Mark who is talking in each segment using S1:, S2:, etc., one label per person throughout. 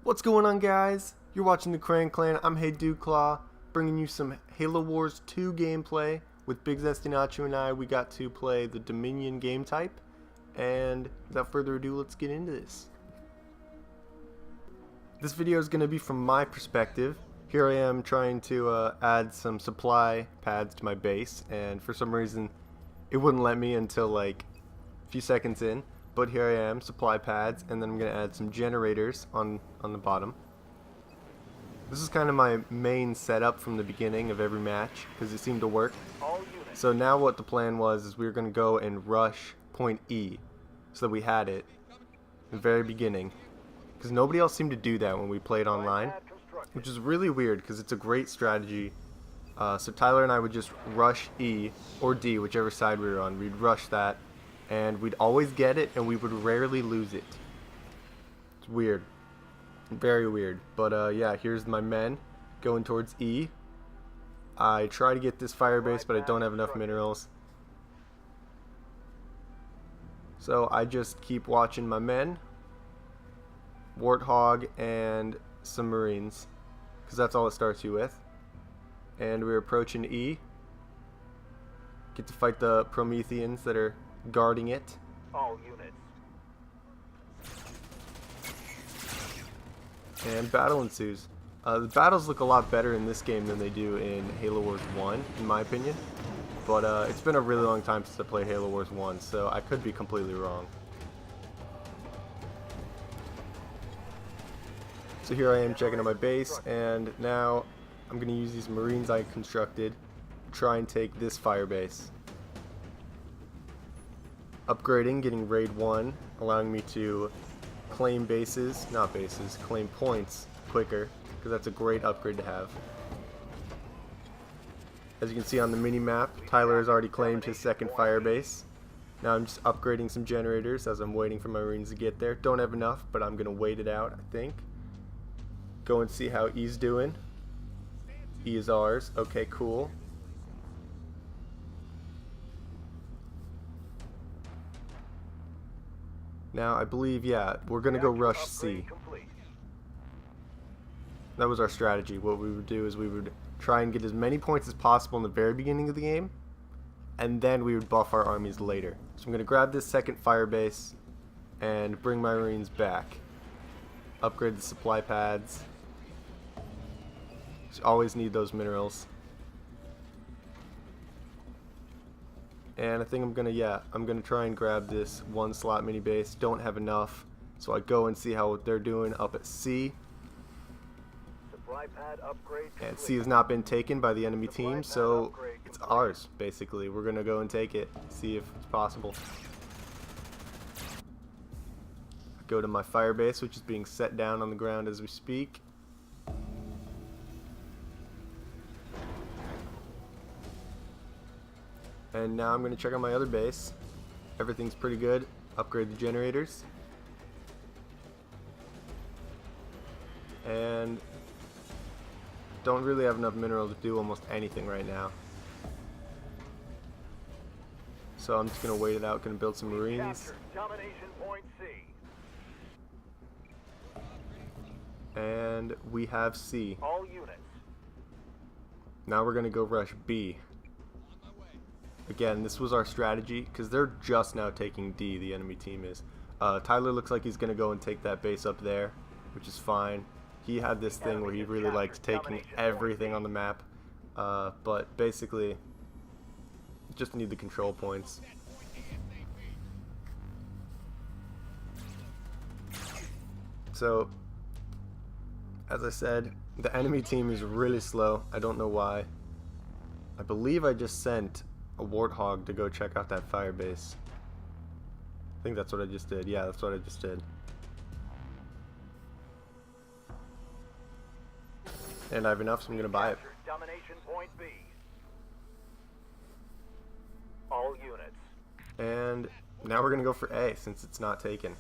S1: What's going on, guys? You're watching the Cran Clan. I'm Hey Dewclaw, bringing you some Halo Wars 2 gameplay. With Big Zesty Nacho and I, we got to play the Dominion game type. And without further ado, let's get into this. This video is going to be from my perspective. Here I am trying to add some supply pads to my base, and for some reason it wouldn't let me until like a few seconds in. But here I am, supply pads, and then I'm going to add some generators on the bottom. This is kind of my main setup from the beginning of every match, because it seemed to work. So now what the plan was is we were going to go and rush point E, so that we had it in the very beginning. Because nobody else seemed to do that when we played online, which is really weird because it's a great strategy. So Tyler and I would just rush E, or D, whichever side we were on. We'd rush that, and we'd always get it, and we would rarely lose it. It's weird. Very weird. But yeah, here's my men going towards E. I try to get this fire base, but I don't have enough minerals. So I just keep watching my men, Warthog, and some Marines, because that's all it starts you with. And we're approaching E. Get to fight the Prometheans that are guarding it.
S2: All units.
S1: And battle ensues. The battles look a lot better in this game than they do in Halo Wars 1, in my opinion. But it's been a really long time since I played Halo Wars 1, so I could be completely wrong. So here I am checking out my base, and now I'm going to use these Marines I constructed to try and take this fire base. Upgrading, getting Raid 1, allowing me to claim bases, not bases, claim points quicker, because that's a great upgrade to have. As you can see on the mini-map, Tyler has already claimed his second fire base. Now I'm just upgrading some generators as I'm waiting for my Marines to get there. Don't have enough, but I'm going to wait it out, I think. Go and see how E's doing. E is ours. Okay, cool. Now I believe, yeah, we're going to go rush C. That was our strategy. What we would do is we would try and get as many points as possible in the very beginning of the game, and then we would buff our armies later. So I'm going to grab this second fire base and bring my Marines back. Upgrade the supply pads. Just always need those minerals. And I think I'm gonna try and grab this one slot mini base. Don't have enough, so I go and see how they're doing up at C. And C has not been taken by the enemy team, so it's ours basically. We're gonna go and take it, see if it's possible. I go to my fire base, which is being set down on the ground as we speak. And now I'm going to check out my other base. Everything's pretty good. Upgrade the generators. And don't really have enough mineral to do almost anything right now. So I'm just going to wait it out. Going to build some Marines.
S2: Domination point C.
S1: And we have C.
S2: All units.
S1: Now we're going to go rush B. Again, this was our strategy, because they're just now taking D, the enemy team is. Tyler looks like he's going to go and take that base up there, which is fine. He had this thing where he really liked taking everything on the map, but basically, just need the control points. So, as I said, the enemy team is really slow. I don't know why. I believe I just sent a Warthog to go check out that fire base. I think that's what I just did. Yeah, that's what I just did. And I have enough, so I'm gonna buy it.
S2: Domination point B. All units.
S1: And now we're gonna go for A since it's not taken.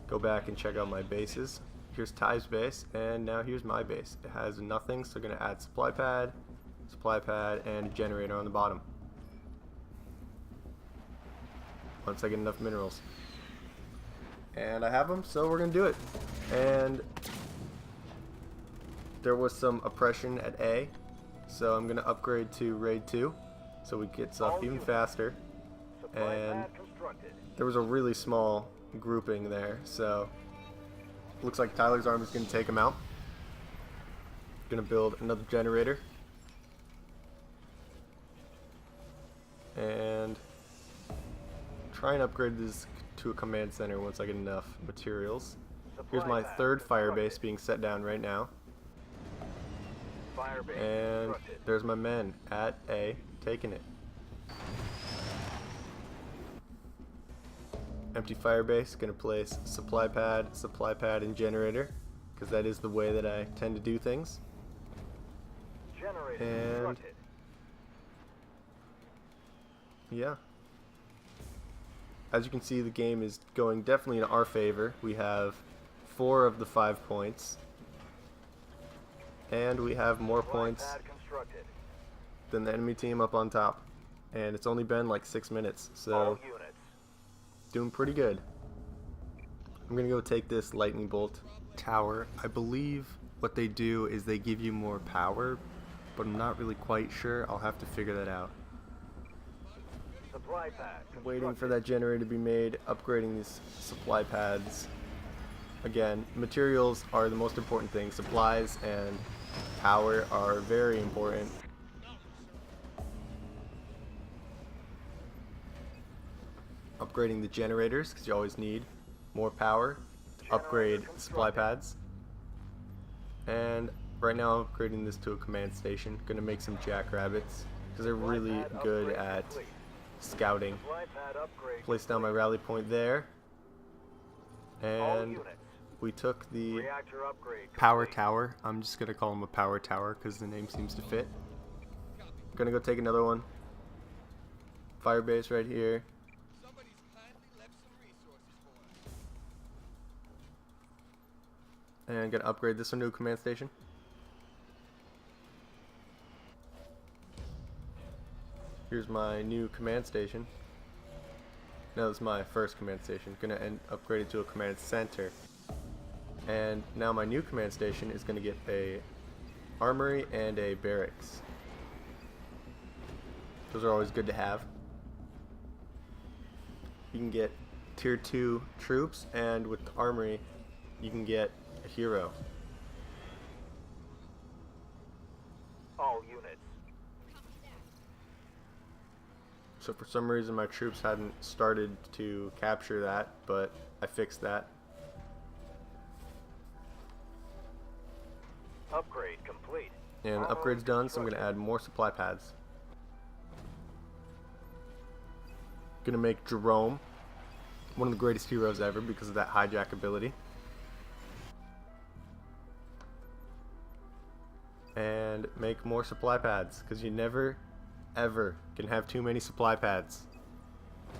S1: Go back and check out my bases. Here's Ty's base, and now here's my base. It has nothing, so I'm gonna add supply pad, and a generator on the bottom. Once I get enough minerals. And I have them, so we're going to do it. And there was some oppression at A, so I'm going to upgrade to Raid 2 so it gets up even faster.
S2: Supply
S1: And
S2: pad constructed.
S1: there was a really small grouping there, so looks like Tyler's army is going to take him out. Going to build another generator. And try and upgrade this to a command center once I get enough materials. Here's my
S2: Supply pad
S1: third fire
S2: constructed.
S1: base being set down right now.
S2: Fire base
S1: And
S2: constructed.
S1: there's my men at A taking it. Empty fire base, gonna place supply pad, and generator, because that is the way that I tend to do things.
S2: Generator
S1: And
S2: constructed.
S1: yeah. As you can see, the game is going definitely in our favor. We have 4 of the 5 points. And we have more
S2: Supply
S1: points
S2: pad constructed.
S1: than the enemy team up on top. And it's only been like 6 minutes,
S2: All
S1: so
S2: units.
S1: doing pretty good. I'm gonna go take this lightning bolt tower. I believe what they do is they give you more power, but I'm not really quite sure. I'll have to figure that out.
S2: Supply pad
S1: Waiting for
S2: constructed.
S1: that generator to be made, upgrading these supply pads. Again, materials are the most important thing. Supplies and power are very important. Upgrading the generators, because you always need more power to upgrade the supply pads. And right now I'm upgrading this to a command station. Gonna make some jackrabbits, because they're
S2: Supply
S1: really
S2: pad
S1: good
S2: upgrade
S1: at
S2: complete.
S1: scouting.
S2: Supply pad upgrade
S1: Place down my
S2: complete.
S1: rally point there.
S2: All
S1: And
S2: units.
S1: we took the
S2: Reactor upgrade
S1: power
S2: complete.
S1: tower. I'm just gonna call him a power tower because the name seems to fit. Gonna go take another one. Fire base right here.
S3: Somebody's kindly left some resources for us.
S1: And gonna upgrade this one to a command station. Here's my new command station. No, this is my first command station. Gonna upgrade it to a command center. And now my new command station is gonna get a armory and a barracks. Those are always good to have. You can get tier 2 troops, and with the armory you can get a hero.
S2: All units.
S1: So for some reason my troops hadn't started to capture that, but I fixed that.
S2: Upgrade complete.
S1: And the upgrade's done, so I'm gonna add more supply pads. Gonna make Jerome one of the greatest heroes ever because of that hijack ability. And make more supply pads, because you never ever can have too many supply pads.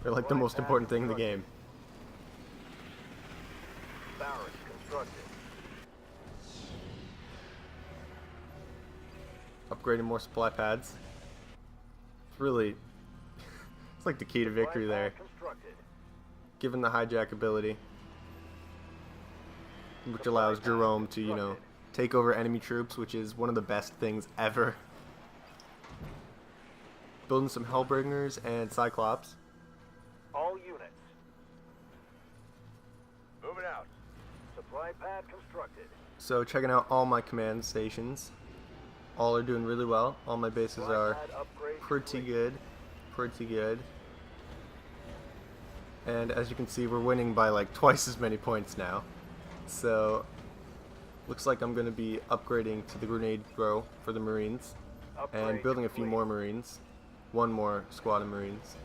S1: They're like the
S2: Supply
S1: most
S2: pad
S1: important thing in the
S2: constructed.
S1: game.
S2: Barracks constructed.
S1: Upgrading more supply pads. It's really it's like the key to victory
S2: Supply
S1: there.
S2: pad constructed.
S1: Given the hijack ability, which allows Jerome to, you know, take over enemy troops, which is one of the best things ever. Building some Hellbringers and Cyclops.
S2: All units. Moving out. Supply pad constructed.
S1: So checking out all my command stations. All are doing really well. All my bases
S2: Supply
S1: are
S2: pad upgrade
S1: pretty
S2: complete.
S1: good. Pretty good. And as you can see, we're winning by like twice as many points now. So looks like I'm going to be upgrading to the grenade throw for the Marines. And
S2: Upgrade
S1: building a few
S2: complete.
S1: more Marines. One more squad of Marines.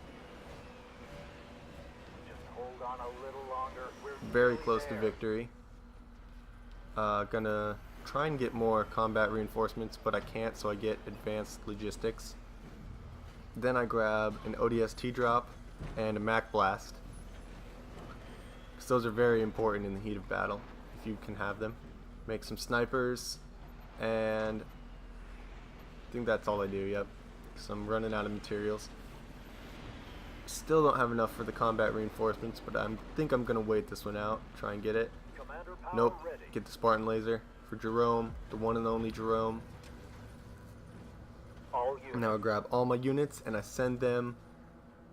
S2: Just hold on a little longer. We're
S1: Very
S2: nearly
S1: close to
S2: there.
S1: victory. Gonna try and get more combat reinforcements, but I can't, so I get advanced logistics. Then I grab an ODST drop and a Mac Blast, because those are very important in the heat of battle, if you can have them. Make some snipers, and I think that's all I do, yep. So I'm running out of materials. Still don't have enough for the combat reinforcements, but I think I'm gonna wait this one out, try and get it.
S2: Commander power
S1: Nope,
S2: ready.
S1: get the Spartan laser for Jerome, the one and only Jerome.
S2: All units.
S1: Now I grab all my units and I send them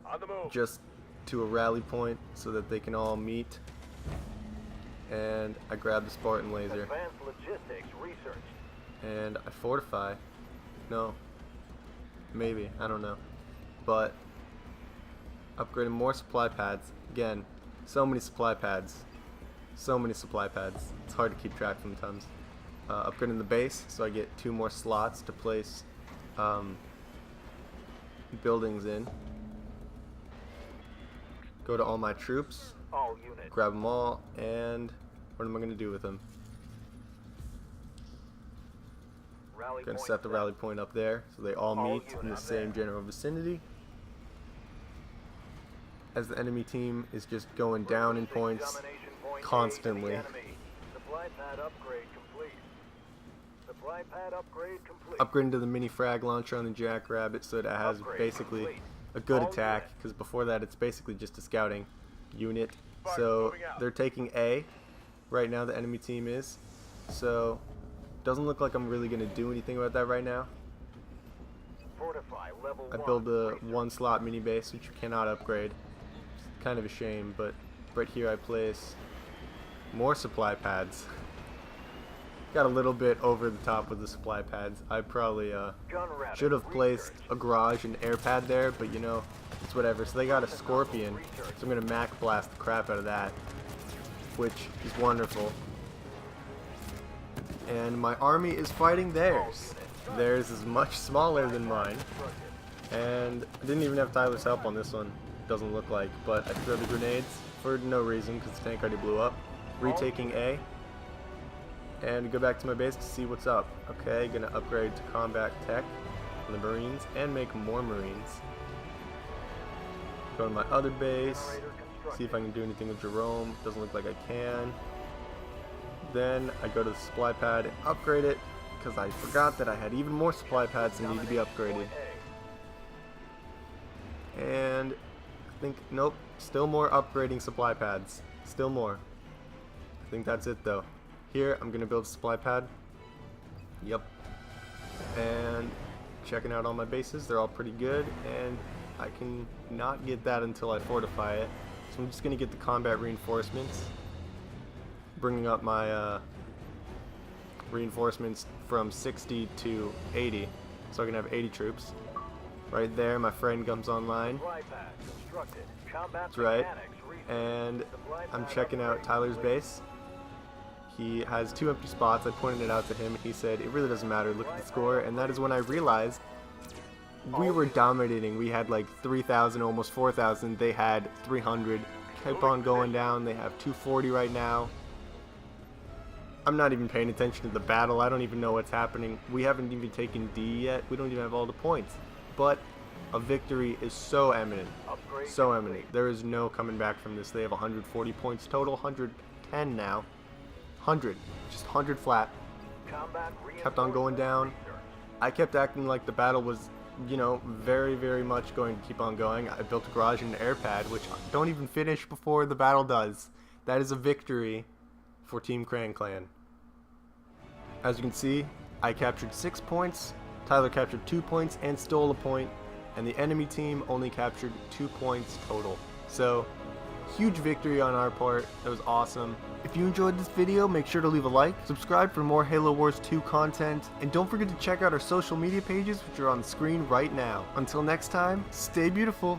S2: On the move.
S1: just to a rally point so that they can all meet. And I grab the Spartan laser
S2: Advanced logistics research.
S1: and I fortify. No, maybe, I don't know. But upgrading more supply pads. Again, so many supply pads. So many supply pads. It's hard to keep track sometimes. Upgrading the base so I get 2 more slots to place buildings in. Go to all my troops,
S2: All units.
S1: grab them all, and what am I going to do with them?
S2: Rally
S1: Going to
S2: point
S1: set the rally point up there so they all
S2: All
S1: meet in the
S2: units
S1: same
S2: there.
S1: general vicinity. As the enemy team is just going down in points
S2: Domination point
S1: constantly.
S2: A to the enemy. Supply pad upgrade complete. Supply pad upgrade complete.
S1: Upgrading to the mini frag launcher on the Jackrabbit so that it has
S2: Upgrade
S1: basically
S2: complete.
S1: a good
S2: All
S1: attack,
S2: units.
S1: because before that it's basically just a scouting unit.
S2: Spartan
S1: So
S2: moving out.
S1: they're taking A right now, the enemy team is. So doesn't look like I'm really going to do anything about that right now.
S2: Fortify level
S1: I
S2: 1.
S1: build a
S2: research.
S1: 1 slot mini base which you cannot upgrade. It's kind of a shame, but right here I place more supply pads. Got a little bit over the top with the supply pads. I probably
S2: Gun rabbit
S1: should have placed
S2: research.
S1: a garage and air pad there, but you know, it's whatever. So they got a Scorpion, so I'm gonna Mac blast the crap out of that, which is wonderful. And my army is fighting theirs. Theirs is much smaller than mine, and I didn't even have Tyler's help on this one. Doesn't look like, but I throw the grenades for no reason because the tank already blew up. Retaking A. And go back to my base to see what's up. Okay, gonna upgrade to combat tech on the Marines and make more Marines. Go to my other base,
S2: Generator
S1: see if
S2: constructed.
S1: I can do anything with Jerome. Doesn't look like I can. Then I go to the supply pad and upgrade it because I forgot that I had even more supply pads that need to be upgraded.
S2: Point A.
S1: And I think, nope, still more upgrading supply pads. Still more. I think that's it though. Here, I'm going to build a supply pad. Yep. And checking out all my bases. They're all pretty good. And I can not get that until I fortify it. So I'm just going to get the combat reinforcements. Bringing up my reinforcements from 60 to 80. So I can have 80 troops. Right there, my friend comes online.
S2: Supply pad constructed. Combat
S1: That's right.
S2: mechanics research.
S1: And
S2: Supply
S1: I'm
S2: pad
S1: checking out
S2: upgrade
S1: Tyler's
S2: complete.
S1: base. He has 2 empty spots. I pointed it out to him. He said, it really doesn't matter. Look at the score. And that is when I realized we were dominating. We had like 3,000, almost 4,000. They had 300. Kept on going down. They have 240 right now. I'm not even paying attention to the battle. I don't even know what's happening. We haven't even taken D yet. We don't even have all the points. But a victory is so eminent.
S2: Upgrade
S1: So
S2: complete.
S1: eminent. There is no coming back from this. They have 140 points total. 110 now. 100. Just 100 flat.
S2: Combat
S1: Kept on going down.
S2: research.
S1: I kept acting like the battle was, you know, very, very much going to keep on going. I built a garage and an air pad, which don't even finish before the battle does. That is a victory for Team Cran Clan. As you can see, I captured 6 points, Tyler captured 2 points and stole a point, and the enemy team only captured 2 points total. So, huge victory on our part. That was awesome. If you enjoyed this video, make sure to leave a like, subscribe for more Halo Wars 2 content, and don't forget to check out our social media pages which are on the screen right now. Until next time, stay beautiful.